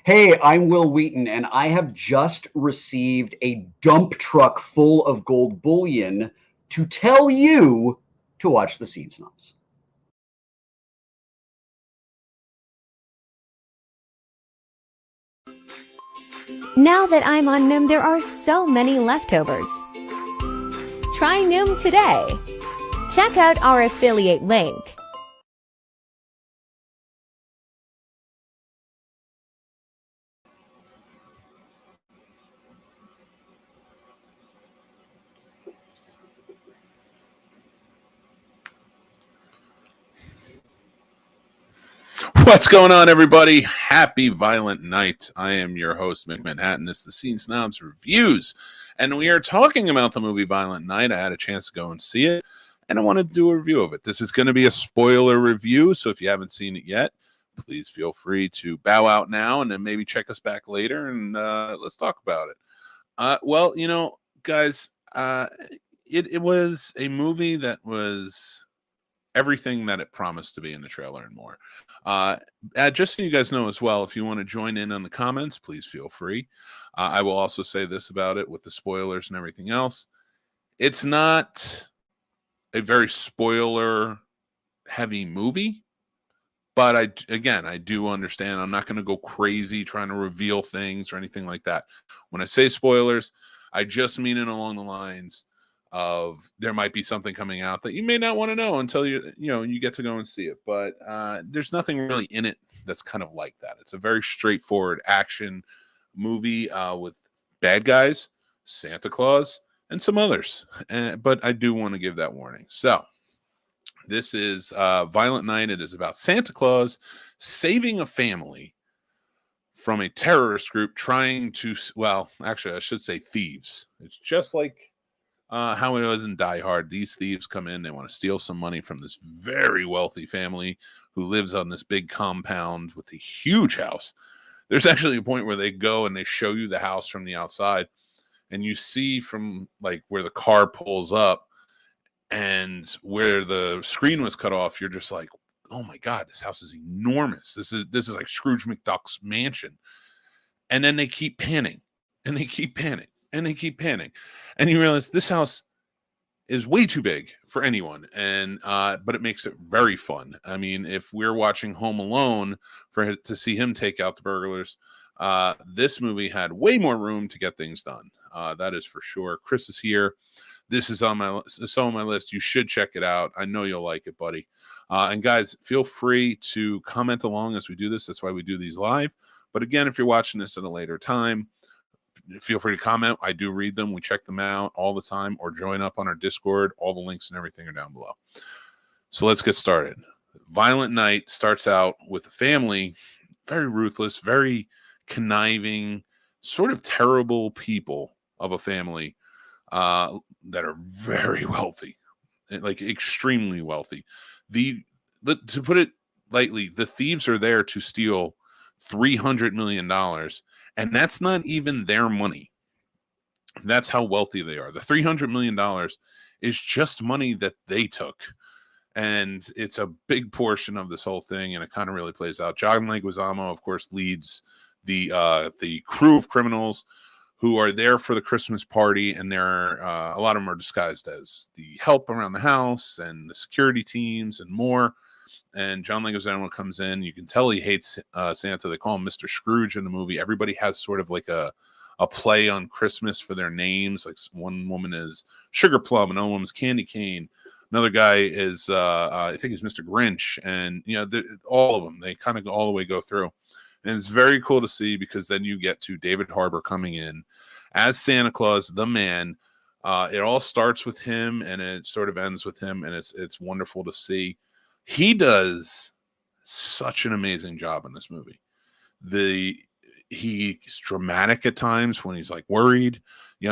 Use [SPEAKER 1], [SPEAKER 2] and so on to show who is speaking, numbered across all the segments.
[SPEAKER 1] Hey, I'm Will Wheaton, and I have just received a dump truck full of gold bullion to tell you to watch the Scene Snobs.
[SPEAKER 2] Now that I'm on Noom, there are so many leftovers. Try Noom today. Check out our affiliate link.
[SPEAKER 3] What's going on, everybody? Happy Violent Night. I am your host, Mick Manhattan. This is the Scene Snobs Reviews, and we are talking about the movie Violent Night. I had a chance to go and see it, and I wanted to do a review of it. This is going to be a spoiler review, so if you haven't seen it yet, please feel free to bow out now and then maybe check us back later, and let's talk about it. Well, you know, guys, it was a movie that was everything that it promised to be in the trailer and more. Just so you guys know as well, if you want to join in on the comments, please feel free. I will also say this about it with the spoilers and everything else. It's not a very spoiler heavy movie, but I do understand. I'm not going to go crazy trying to reveal things or anything like that. When I say spoilers, I just mean it along the lines of there might be something coming out that you may not want to know until you get to go and see it. But there's nothing really in it that's kind of like that. It's a very straightforward action movie with bad guys, Santa Claus, and some others. But I do want to give that warning. So this is Violent Night. It is about Santa Claus saving a family from a terrorist group trying to, well, actually, I should say thieves. It's just like how it was in Die Hard. These thieves come in, they want to steal some money from this very wealthy family who lives on this big compound with a huge house. There's actually a point where they go and they show you the house from the outside, and you see from like where the car pulls up and where the screen was cut off, you're just like, oh my God, this house is enormous. This is like Scrooge McDuck's mansion. And then they keep panning and they keep panning. And they keep panning, and you realize this house is way too big for anyone, and but it makes it very fun. I mean, if we're watching Home Alone to see him take out the burglars, this movie had way more room to get things done. That is for sure. Chris is here. This is on my list. You should check it out. I know you'll like it, buddy. And guys, feel free to comment along as we do this. That's why we do these live. But again, if you're watching this at a later time, feel free to comment. I do read them. We check them out all the time, or join up on our Discord. All the links and everything are down below. So let's get started. Violent Night starts out with a family, very ruthless, very conniving, sort of terrible people of a family that are very wealthy, like extremely wealthy. To put it lightly, the thieves are there to steal $300 million. And that's not even their money. That's how wealthy they are. The $300 million is just money that they took. And it's a big portion of this whole thing, and it kind of really plays out. John Leguizamo, of course, leads the crew of criminals who are there for the Christmas party, and they're a lot of them are disguised as the help around the house and the security teams and more. And John Leguizamo comes in. You can tell he hates Santa. They call him Mr. Scrooge in the movie. Everybody has sort of like a play on Christmas for their names. Like one woman is Sugar Plum, another woman's Candy Cane. Another guy is, I think he's Mr. Grinch. And, you know, all of them, they kind of all the way go through. And it's very cool to see, because then you get to David Harbour coming in as Santa Claus, the man. It all starts with him and it sort of ends with him. And it's wonderful to see. He does such an amazing job in this movie. He's dramatic at times when he's like worried. You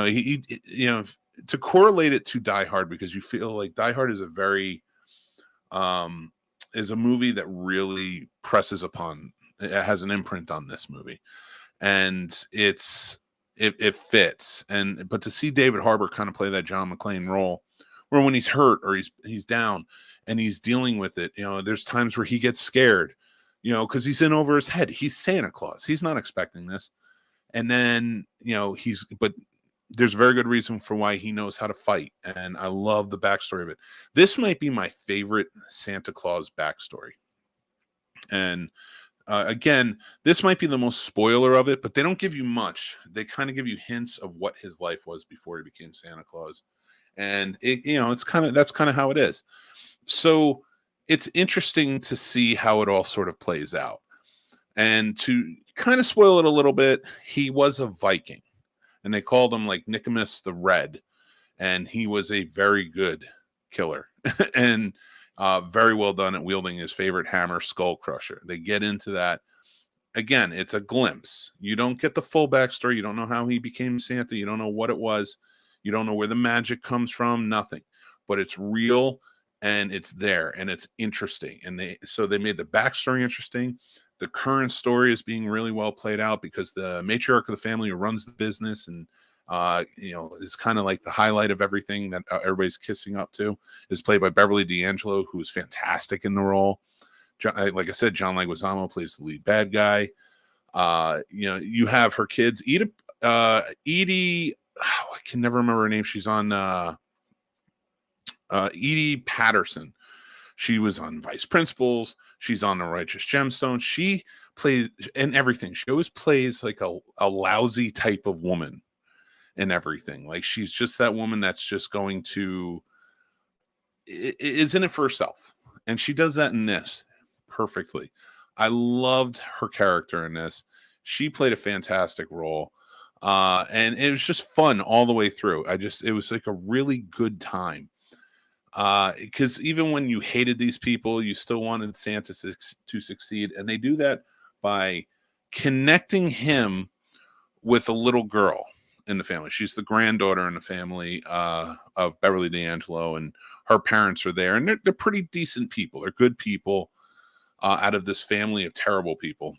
[SPEAKER 3] know, to correlate it to Die Hard, because you feel like Die Hard is a very is a movie that really presses upon. It has an imprint on this movie, and it fits. But to see David Harbour kind of play that John McClane role, where when he's hurt or he's down and he's dealing with it, you know, there's times where he gets scared you know, because he's in over his head. He's Santa Claus. He's not expecting this. And then, you know, but there's a very good reason for why he knows how to fight. And I love the backstory of it. This might be my favorite Santa Claus backstory. And again, this might be the most spoiler of it, but they don't give you much. They kind of give you hints of what his life was before he became Santa Claus. And that's kind of how it is. So it's interesting to see how it all sort of plays out. And to kind of spoil it a little bit, he was a Viking, and they called him like Nicomas the Red, and he was a very good killer and very well done at wielding his favorite hammer, Skull Crusher. They get into that. Again, it's a glimpse. You don't get the full backstory. You don't know how he became Santa. You don't know what it was. You don't know where the magic comes from, nothing. But it's real, and it's there, and it's interesting. And they made the backstory interesting. The current story is being really well played out because the matriarch of the family who runs the business and is kind of like the highlight of everything that everybody's kissing up to, is played by Beverly D'Angelo, who is fantastic in the role. Like I said, John Leguizamo plays the lead bad guy. You have her kids, Edie. I can never remember her name. She's on Edie Patterson. She was on Vice Principals. She's on The Righteous Gemstone. She plays in everything. She always plays like a lousy type of woman in everything. Like, she's just that woman that's just going to is in it for herself. And she does that in this perfectly. I loved her character in this. She played a fantastic role. And it was just fun all the way through. It was like a really good time. Because even when you hated these people, you still wanted Santa to succeed. And they do that by connecting him with a little girl in the family. She's the granddaughter in the family of Beverly D'Angelo, and her parents are there. And they're pretty decent people. They're good people out of this family of terrible people.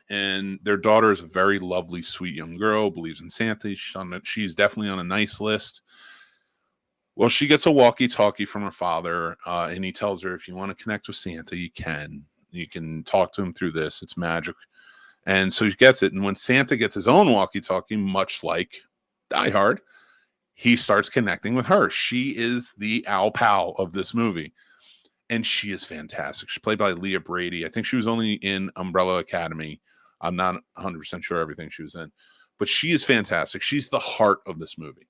[SPEAKER 3] And their daughter is a very lovely, sweet young girl, believes in Santa. She's definitely on a nice list. Well, she gets a walkie-talkie from her father, and he tells her, if you want to connect with Santa, you can. You can talk to him through this. It's magic. And so she gets it. And when Santa gets his own walkie-talkie, much like Die Hard, he starts connecting with her. She is the owl pal of this movie. And she is fantastic. She's played by Leah Brady. I think she was only in Umbrella Academy. I'm not 100% sure everything she was in. But she is fantastic. She's the heart of this movie.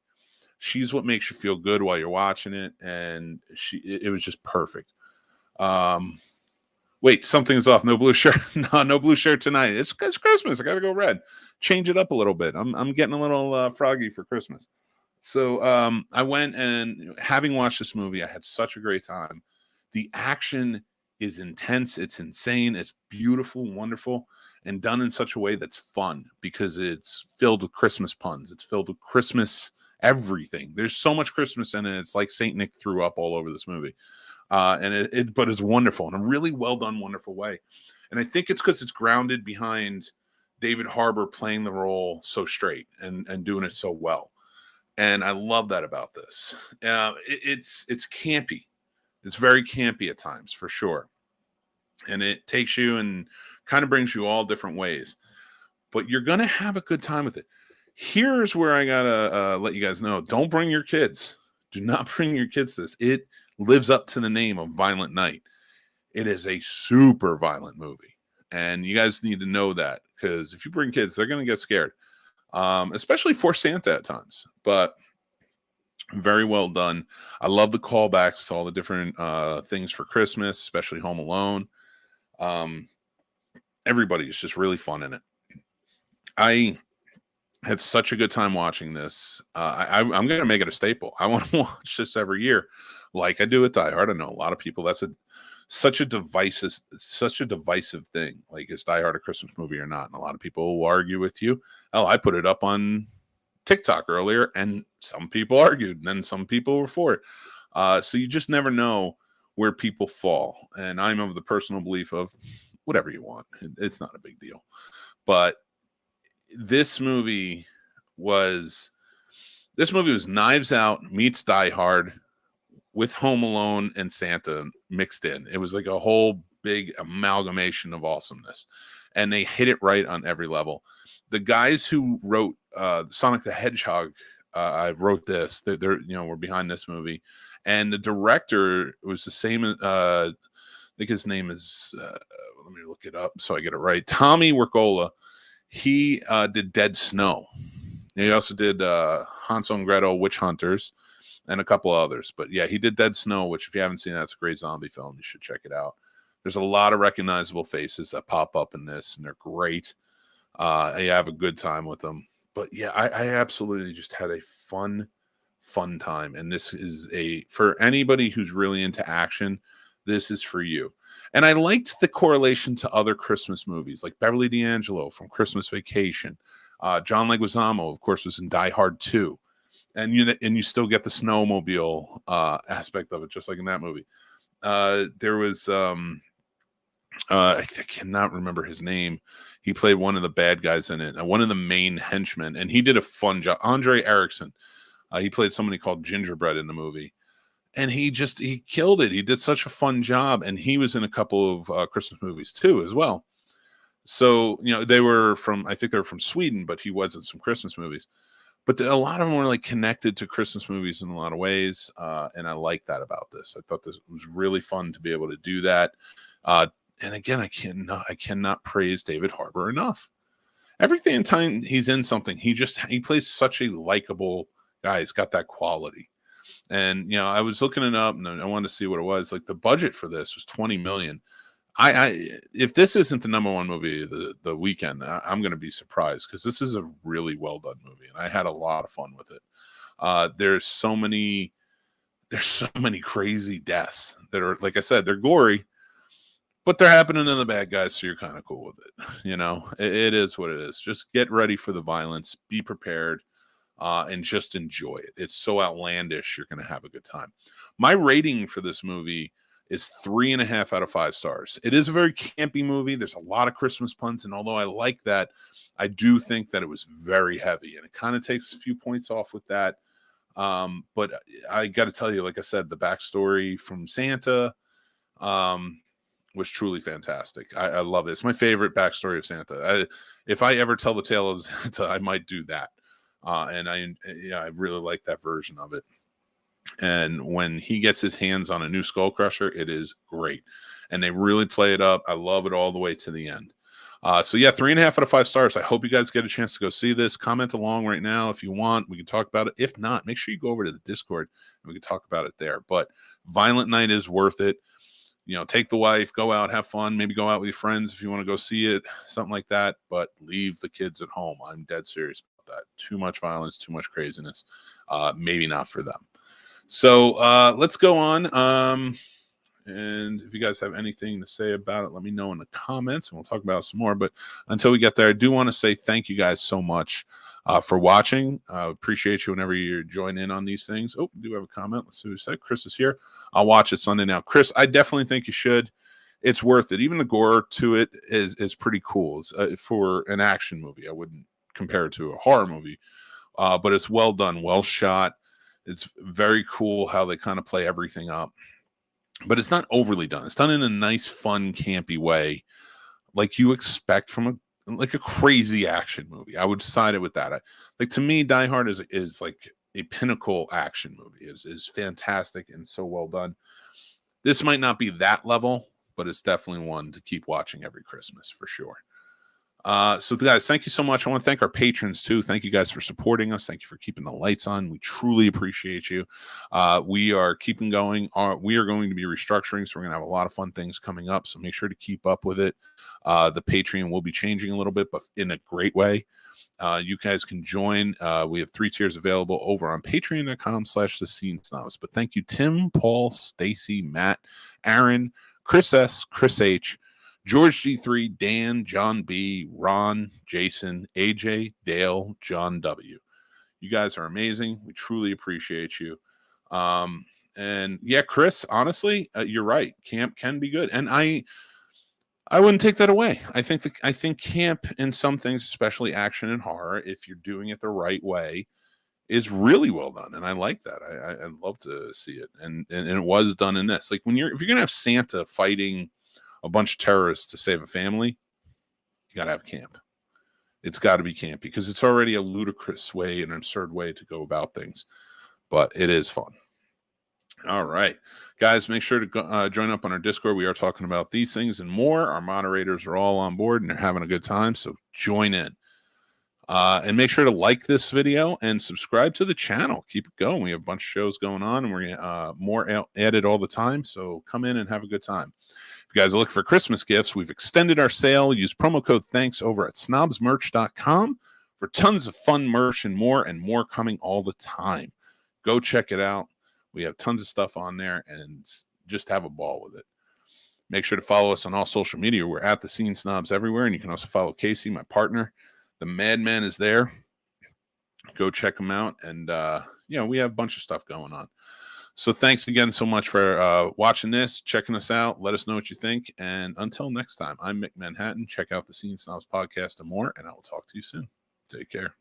[SPEAKER 3] She's what makes you feel good while you're watching it, and it was just perfect. Wait, something's off. No blue shirt. No blue shirt tonight. It's Christmas. I gotta go red. Change it up a little bit. I'm getting a little froggy for Christmas. So I went, and having watched this movie, I had such a great time. The action is intense. It's insane. It's beautiful, wonderful, and done in such a way that's fun because it's filled with Christmas puns. It's filled with Christmas everything. There's so much Christmas in it. It's like Saint Nick threw up all over this movie. But it's wonderful in a really well done, wonderful way. And I think it's because it's grounded behind David Harbour playing the role so straight and doing it so well. And I love that about this. It's campy. It's very campy at times, for sure. And it takes you and kind of brings you all different ways. But you're going to have a good time with it. Here's where I got to let you guys know. Don't bring your kids. Do not bring your kids to this. It lives up to the name of Violent Night. It is a super violent movie. And you guys need to know that, because if you bring kids, they're going to get scared. Especially for Santa at times. But very well done. I love the callbacks to all the different things for Christmas, especially Home Alone. Everybody is just really fun in it. I had such a good time watching this. I'm going to make it a staple. I want to watch this every year, like I do with Die Hard. I know a lot of people. That's such a divisive thing. Like, is Die Hard a Christmas movie or not? And a lot of people will argue with you. Oh, I put it up on TikTok earlier, and some people argued, and then some people were for it. So you just never know where people fall. And I'm of the personal belief of whatever you want. It's not a big deal. But this movie was Knives Out meets Die Hard with Home Alone and Santa mixed in. It was like a whole big amalgamation of awesomeness, and they hit it right on every level. The guys who wrote Sonic the Hedgehog, I wrote this. They're we're behind this movie, and the director was the same. I think his name is. Let me look it up so I get it right. Tommy Wirkola. He did Dead Snow. He also did Hansel and Gretel, Witch Hunters, and a couple others. But yeah, he did Dead Snow, which if you haven't seen that, it's a great zombie film. You should check it out. There's a lot of recognizable faces that pop up in this, and they're great. You have a good time with them. But yeah, I absolutely just had a fun time. And this is for anybody who's really into action, this is for you. And I liked the correlation to other Christmas movies like Beverly D'Angelo from Christmas Vacation. John Leguizamo, of course, was in Die Hard 2. And you still get the snowmobile aspect of it, just like in that movie. There was, I cannot remember his name. He played one of the bad guys in it, one of the main henchmen, and he did a fun job. Andre Erickson, he played somebody called Gingerbread in the movie. And he killed it. He did such a fun job. And he was in a couple of Christmas movies too, as well. So, they were I think they were from Sweden, but he was in some Christmas movies. But a lot of them were like connected to Christmas movies in a lot of ways. And I like that about this. I thought this was really fun to be able to do that. And again, I cannot praise David Harbour enough. Everything in time he's in something, he plays such a likable guy. He's got that quality. And I was looking it up, and I wanted to see what it was. Like the budget for this was $20 million. If this isn't the number one movie of the weekend, I'm going to be surprised, because this is a really well done movie, and I had a lot of fun with it. There's so many crazy deaths that are, like I said, they're gory, but they're happening to the bad guys, so you're kind of cool with it. It is what it is. Just get ready for the violence, be prepared. And just enjoy it. It's so outlandish, you're going to have a good time. My rating for this movie is 3.5 out of 5 stars. It is a very campy movie. There's a lot of Christmas puns, and although I like that, I do think that it was very heavy, and it kind of takes a few points off with that. But I got to tell you, like I said, the backstory from Santa was truly fantastic. I love it. It's my favorite backstory of Santa. If I ever tell the tale of Santa, I might do that. And I really like that version of it. And when he gets his hands on a new Skull Crusher, it is great. And they really play it up. I love it all the way to the end. So yeah, 3.5 out of 5 stars. I hope you guys get a chance to go see this. Comment along right now if you want. We can talk about it. If not, make sure you go over to the Discord and we can talk about it there. But Violent Night is worth it. Take the wife, go out, have fun, maybe go out with your friends if you want to go see it, something like that. But leave the kids at home. I'm dead serious about that. Too much violence, too much craziness. Maybe not for them. So let's go on. And if you guys have anything to say about it, let me know in the comments and we'll talk about it some more. But until we get there, I do want to say thank you guys so much for watching. Appreciate you whenever you join in on these things. Oh, we do have a comment. Let's see what he said. Chris is here. I'll watch it Sunday now. Chris, I definitely think you should. It's worth it. Even the gore to it is pretty cool. It's, for an action movie, I wouldn't compare it to a horror movie. But it's well done, well shot. It's very cool how they kind of play everything up. But it's not overly done. It's done in a nice, fun, campy way, like you expect from a crazy action movie. I would side it with that. To me, Die Hard is like a pinnacle action movie. Is fantastic and so well done. This might not be that level, but it's definitely one to keep watching every Christmas for sure. So guys, thank you so much. I want to thank our patrons too. Thank you guys for supporting us. Thank you for keeping the lights on. We truly appreciate you. We are keeping going. We are going to be restructuring, so we're going to have a lot of fun things coming up. So make sure to keep up with it. The Patreon will be changing a little bit, but in a great way. You guys can join. We have 3 tiers available over on patreon.com/thescenesnobs. But thank you, Tim, Paul, Stacy, Matt, Aaron, Chris S, Chris H, George G3, Dan, John B, Ron, Jason, AJ, Dale, John W. You guys are amazing. We truly appreciate you. And yeah, Chris, honestly, you're right. Camp can be good. And I wouldn't take that away. I think camp in some things, especially action and horror, if you're doing it the right way, is really well done. And I like that. I'd love to see it. And it was done in this. Like if you're going to have Santa fighting a bunch of terrorists to save a family, you got to have camp. It's got to be camp because it's already a ludicrous way, an absurd way to go about things, but it is fun. All right, guys, make sure to join up on our Discord. We are talking about these things and more. Our moderators are all on board and they're having a good time, so join in. And make sure to like this video and subscribe to the channel. Keep it going. We have a bunch of shows going on, and we're going more added all the time, so come in and have a good time. If you guys are looking for Christmas gifts, we've extended our sale. Use promo code THANKS over at snobsmerch.com for tons of fun merch and more coming all the time. Go check it out. We have tons of stuff on there, and just have a ball with it. Make sure to follow us on all social media. We're at the Scene Snobs everywhere, and you can also follow Casey, my partner. The Madman is there. Go check him out, and we have a bunch of stuff going on. So thanks again so much for watching this, checking us out. Let us know what you think, and until next time, I'm Mick Manhattan. Check out the Scene Snobs Podcast and more, and I will talk to you soon. Take care.